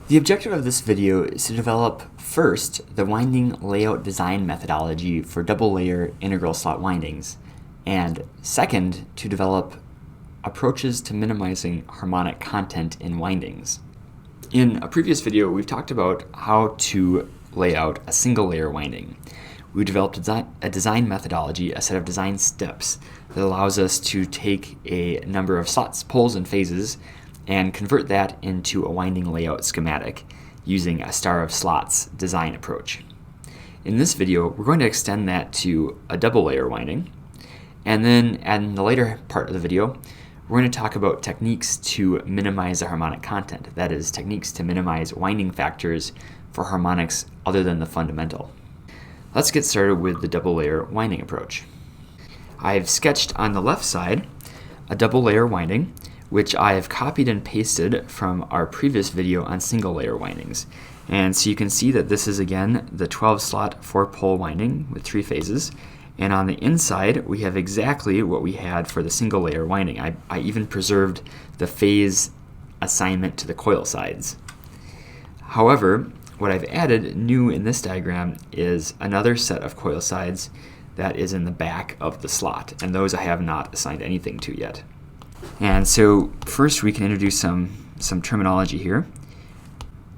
The objective of this video is to develop first the winding layout design methodology for double layer integral slot windings, and second, to develop approaches to minimizing harmonic content in windings. In a previous video, we've talked about how to lay out a single layer winding. We developed a design methodology, a set of design steps that allows us to take a number of slots, poles, and phases and convert that into a winding layout schematic using a star of slots design approach. In this video, we're going to extend that to a double layer winding, and then in the later part of the video, we're going to talk about techniques to minimize the harmonic content, that is, techniques to minimize winding factors for harmonics other than the fundamental. Let's get started with the double layer winding approach. I've sketched on the left side a double layer winding, which I have copied and pasted from our previous video on single layer windings. And so you can see that this is again the 12 slot 4 pole winding with 3 phases. And on the inside, we have exactly what we had for the single layer winding. I even preserved the phase assignment to the coil sides. However, what I've added new in this diagram is another set of coil sides that is in the back of the slot, and those I have not assigned anything to yet. And so first we can introduce some terminology here.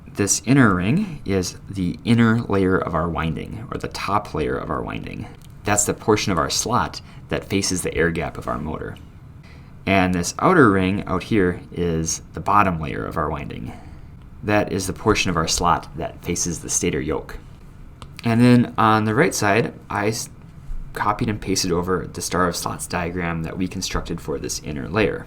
This inner ring is the inner layer of our winding, or the top layer of our winding. That's the portion of our slot that faces the air gap of our motor. And this outer ring out here is the bottom layer of our winding. That is the portion of our slot that faces the stator yoke. And then on the right side, I copied and pasted over the star of slots diagram that we constructed for this inner layer.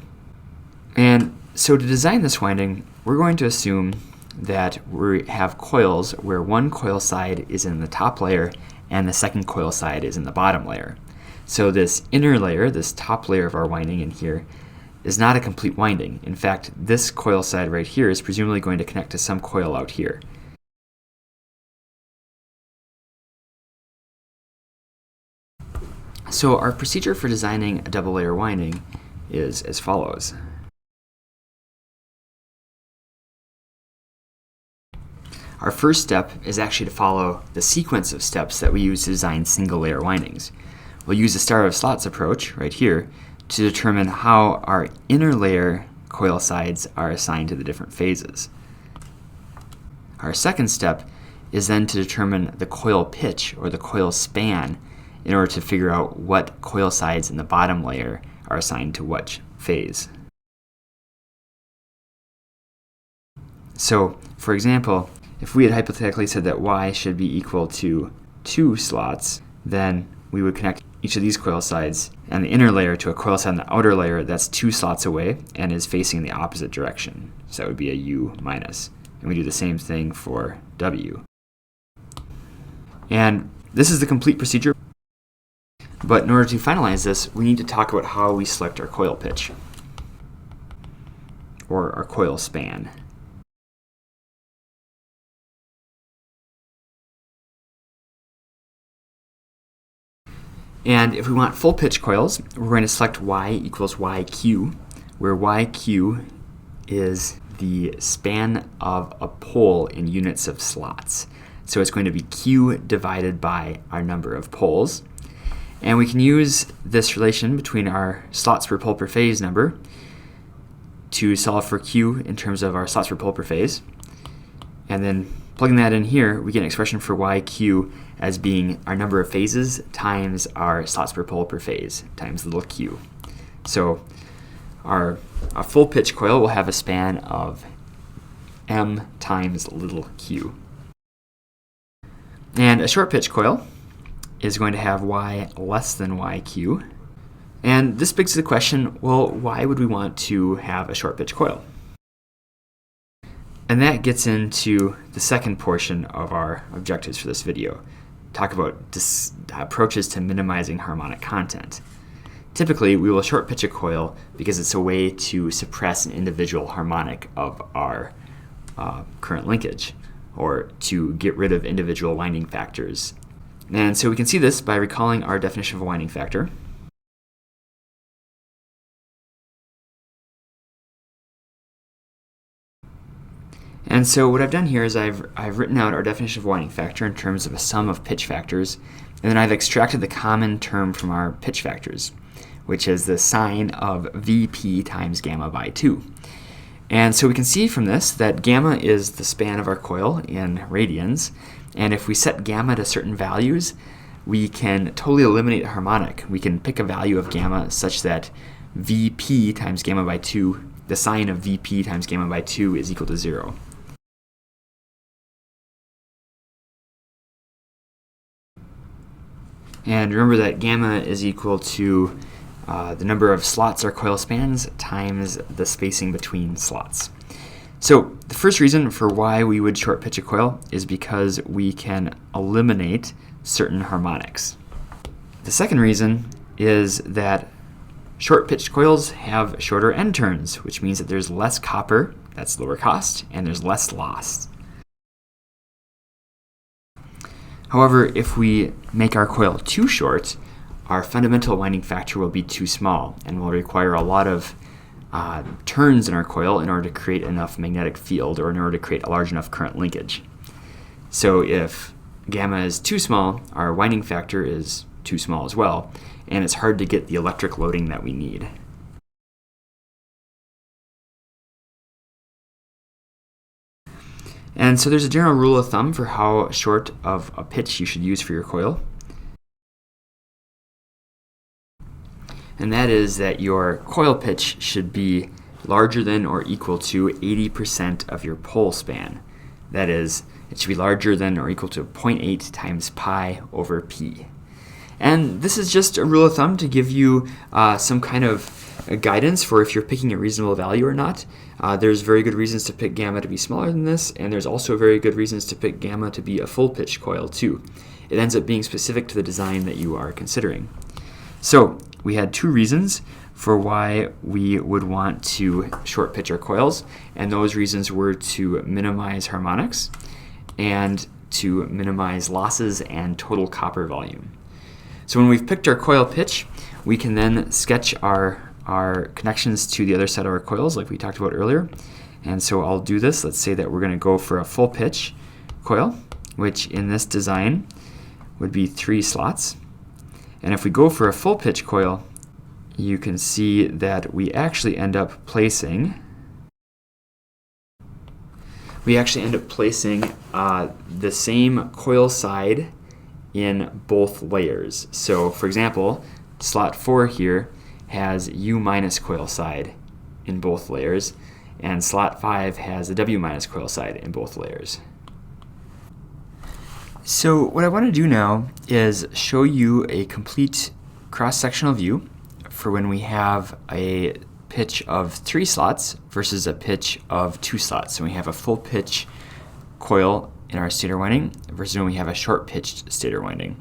And so to design this winding, we're going to assume that we have coils where one coil side is in the top layer and the second coil side is in the bottom layer. So this inner layer, this top layer of our winding in here, is not a complete winding. In fact, this coil side right here is presumably going to connect to some coil out here. So our procedure for designing a double layer winding is as follows. Our first step is actually to follow the sequence of steps that we use to design single layer windings. We'll use the star of slots approach right here to determine how our inner layer coil sides are assigned to the different phases. Our second step is then to determine the coil pitch or the coil span in order to figure out what coil sides in the bottom layer are assigned to which phase. So, for example, if we had hypothetically said that Y should be equal to 2 slots, then we would connect each of these coil sides and the inner layer to a coil side in the outer layer that's 2 slots away and is facing the opposite direction. So that would be a U minus. And we do the same thing for W. And this is the complete procedure. But in order to finalize this, we need to talk about how we select our coil pitch, or our coil span. And if we want full pitch coils, we're going to select Y equals YQ, where YQ is the span of a pole in units of slots. So it's going to be Q divided by our number of poles. And we can use this relation between our slots per pole per phase number to solve for Q in terms of our slots per pole per phase. And then plugging that in here, we get an expression for YQ as being our number of phases times our slots per pole per phase times little q. So our full pitch coil will have a span of M times little q. And a short pitch coil is going to have Y less than YQ. And this begs the question, well, why would we want to have a short pitch coil? And that gets into the second portion of our objectives for this video. Talk about approaches to minimizing harmonic content. Typically, we will short pitch a coil because it's a way to suppress an individual harmonic of our current linkage, or to get rid of individual winding factors. And so we can see this by recalling our definition of a winding factor. And so what I've done here is I've written out our definition of winding factor in terms of a sum of pitch factors, and then I've extracted the common term from our pitch factors, which is the sine of Vp times gamma by 2. And so we can see from this that gamma is the span of our coil in radians, and if we set gamma to certain values, we can totally eliminate a harmonic. We can pick a value of gamma such that Vp times gamma by 2, the sine of Vp times gamma by 2 is equal to 0. And remember that gamma is equal to the number of slots our coil spans times the spacing between slots. So the first reason for why we would short pitch a coil is because we can eliminate certain harmonics. The second reason is that short pitched coils have shorter end turns, which means that there's less copper, that's lower cost, and there's less loss. However, if we make our coil too short, our fundamental winding factor will be too small and will require a lot of turns in our coil in order to create enough magnetic field or in order to create a large enough current linkage. So if gamma is too small, our winding factor is too small as well, and it's hard to get the electric loading that we need. And so there's a general rule of thumb for how short of a pitch you should use for your coil. And that is that your coil pitch should be larger than or equal to 80% of your pole span. That is, it should be larger than or equal to 0.8 times pi over p. And this is just a rule of thumb to give you some kind of guidance for if you're picking a reasonable value or not. There's very good reasons to pick gamma to be smaller than this, and there's also very good reasons to pick gamma to be a full pitch coil too. It ends up being specific to the design that you are considering. So we had two reasons for why we would want to short pitch our coils, and those reasons were to minimize harmonics and to minimize losses and total copper volume. So when we've picked our coil pitch, we can then sketch our connections to the other side of our coils like we talked about earlier. And so I'll do this. Let's say that we're going to go for a full pitch coil, which in this design would be 3 slots. And if we go for a full pitch coil, you can see that we actually end up placing the same coil side in both layers. So for example, slot 4 here has U minus coil side in both layers, and slot 5 has a W minus coil side in both layers. So what I want to do now is show you a complete cross-sectional view for when we have a pitch of 3 slots versus a pitch of 2 slots. So we have a full pitch coil in our stator winding versus when we have a short pitched stator winding.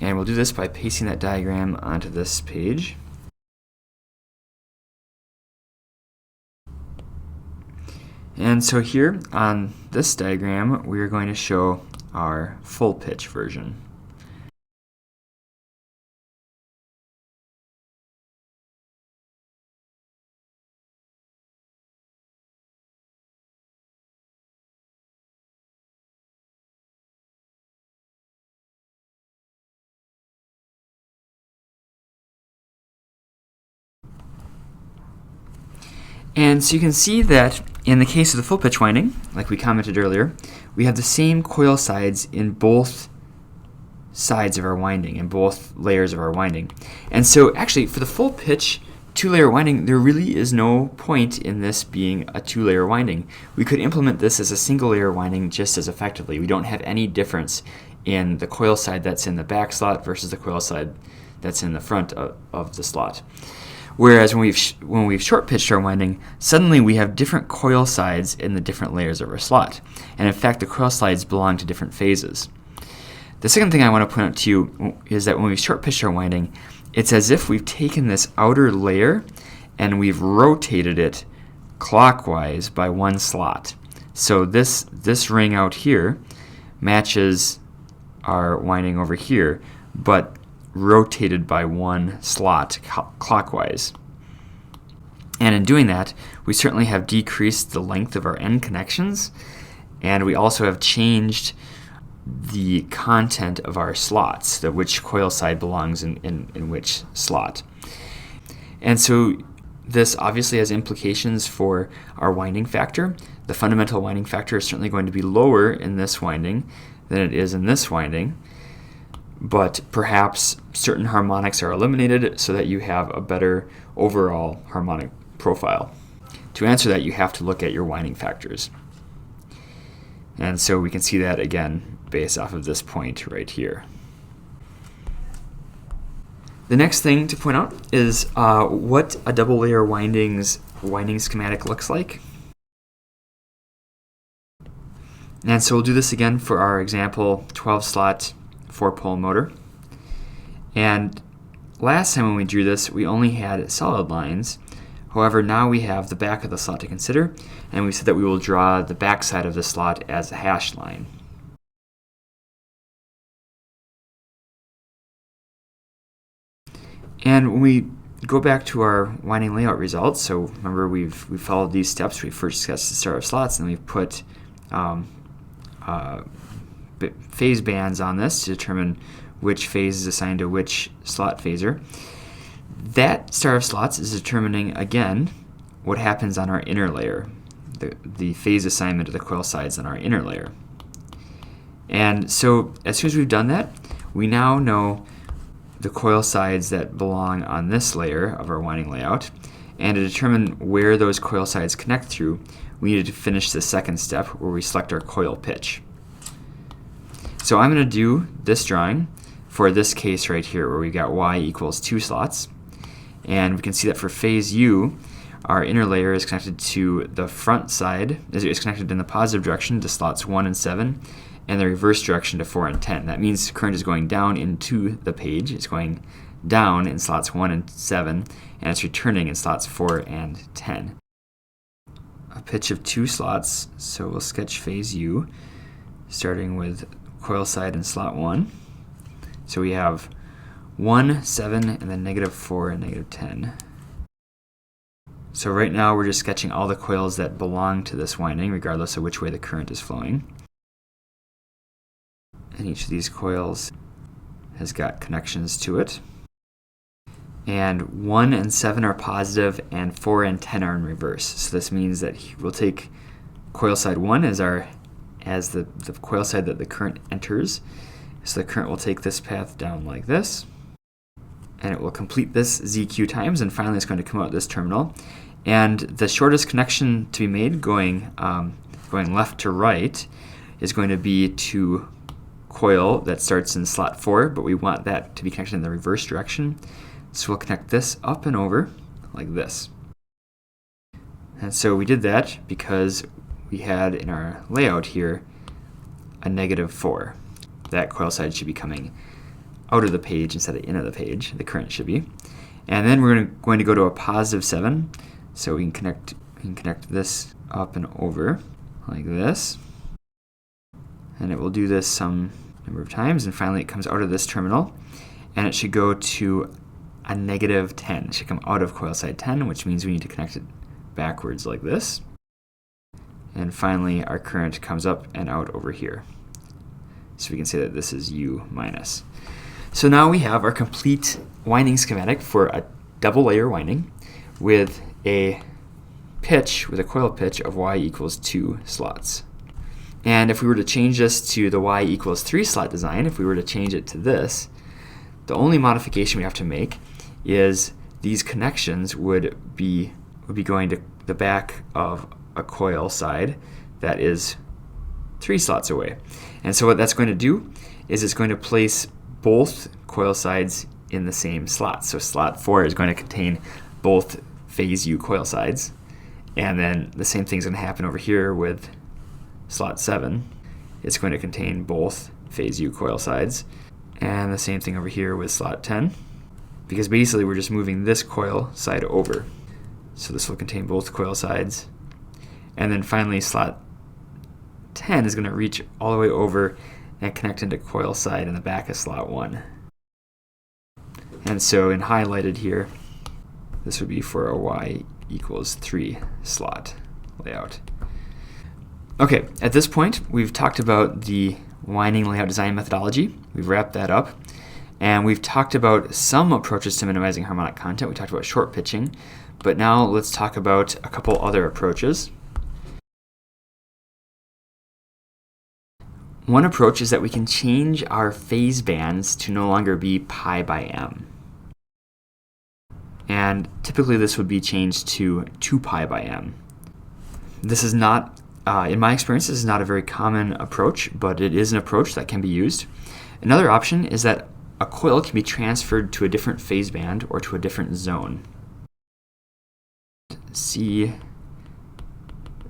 And we'll do this by pasting that diagram onto this page. And so here on this diagram, we're going to show our full pitch version. And so you can see that in the case of the full pitch winding, like we commented earlier, we have the same coil sides in both sides of our winding, in both layers of our winding. And so actually for the full pitch 2-layer winding, there really is no point in this being a 2-layer winding. We could implement this as a single-layer winding just as effectively. We don't have any difference in the coil side that's in the back slot versus the coil side that's in the front of the slot. Whereas when we've short pitched our winding, suddenly we have different coil sides in the different layers of our slot. And in fact, the coil sides belong to different phases. The second thing I want to point out to you is that when we short pitched our winding, it's as if we've taken this outer layer and we've rotated it clockwise by 1 slot. So this ring out here matches our winding over here, but rotated by 1 slot clockwise. And in doing that, we certainly have decreased the length of our end connections, and we also have changed the content of our slots, which coil side belongs in which slot. And so this obviously has implications for our winding factor. The fundamental winding factor is certainly going to be lower in this winding than it is in this winding, but perhaps certain harmonics are eliminated so that you have a better overall harmonic profile. To answer that, you have to look at your winding factors. And so we can see that again based off of this point right here. The next thing to point out is what a double layer winding schematic looks like. And so we'll do this again for our example 12-slot 4-pole motor. And last time when we drew this, we only had solid lines. However, now we have the back of the slot to consider, and we said that we will draw the back side of the slot as a hashed line. And when we go back to our winding layout results, so remember we've followed these steps. We first sketched the start of slots, and then we've put phase bands on this to determine which phase is assigned to which slot phaser. That start of slots is determining, again, what happens on our inner layer, the phase assignment of the coil sides on our inner layer. And so as soon as we've done that, we now know the coil sides that belong on this layer of our winding layout. And to determine where those coil sides connect through, we need to finish the second step where we select our coil pitch. So I'm going to do this drawing for this case right here where we got y equals 2 slots. And we can see that for phase U, our inner layer is connected to the front side, is connected in the positive direction to slots 1 and 7, and the reverse direction to 4 and 10. That means current is going down into the page. It's going down in slots 1 and 7, and it's returning in slots 4 and 10. A pitch of 2 slots, so we'll sketch phase U, starting with coil side in slot 1. So we have 1, 7, and then -4 and -10. So right now we're just sketching all the coils that belong to this winding, regardless of which way the current is flowing. And each of these coils has got connections to it. And 1 and 7 are positive, and 4 and 10 are in reverse. So this means that we'll take coil side 1 as the coil side that the current enters. So the current will take this path down like this, and it will complete this ZQ times, and finally it's going to come out this terminal. And the shortest connection to be made going left to right is going to be to coil that starts in slot 4, but we want that to be connected in the reverse direction. So we'll connect this up and over like this. And so we did that because we had in our layout here a -4. That coil side should be coming out of the page instead of in of the page, the current should be. And then we're going to go to a +7, so we can connect this up and over like this. And it will do this some number of times, and finally it comes out of this terminal, and it should go to a -10. It should come out of coil side 10, which means we need to connect it backwards like this. And finally our current comes up and out over here. So we can say that this is U minus. So now we have our complete winding schematic for a double layer winding with a coil pitch of y equals 2 slots. And if we were to change this to the y equals 3 slot design, if we were to change it to this, the only modification we have to make is these connections would be going to the back of a coil side that is 3 slots away. And so what that's going to do is it's going to place both coil sides in the same slot. So slot 4 is going to contain both phase U coil sides, and then the same thing is going to happen over here with slot 7. It's going to contain both phase U coil sides, and the same thing over here with slot 10, because basically we're just moving this coil side over. So this will contain both coil sides, and then finally slot 10 is going to reach all the way over and connect into coil side in the back of slot 1. And so in highlighted here, this would be for a y equals 3 slot layout. Okay, at this point, we've talked about the winding layout design methodology. We've wrapped that up. And we've talked about some approaches to minimizing harmonic content. We talked about short pitching. But now let's talk about a couple other approaches. One approach is that we can change our phase bands to no longer be pi by m. And typically this would be changed to 2 pi by m. This is not, in my experience, this is not a very common approach, but it is an approach that can be used. Another option is that a coil can be transferred to a different phase band or to a different zone. See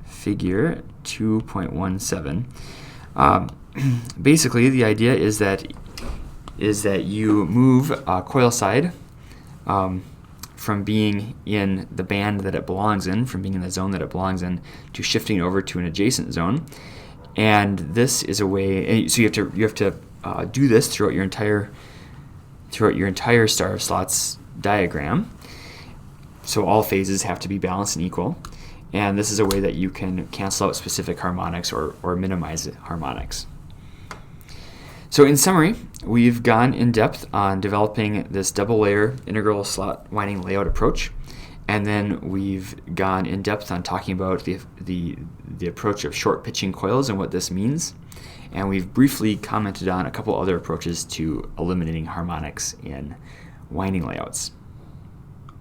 figure 2.17. Basically, the idea is that you move a coil side from being in the band that it belongs in, from being in the zone that it belongs in, to shifting over to an adjacent zone. And this is a way. So you have to do this throughout your entire star of slots diagram. So all phases have to be balanced and equal. And this is a way that you can cancel out specific harmonics or minimize harmonics. So in summary, we've gone in depth on developing this double layer integral slot winding layout approach. And then we've gone in depth on talking about the approach of short pitching coils and what this means. And we've briefly commented on a couple other approaches to eliminating harmonics in winding layouts.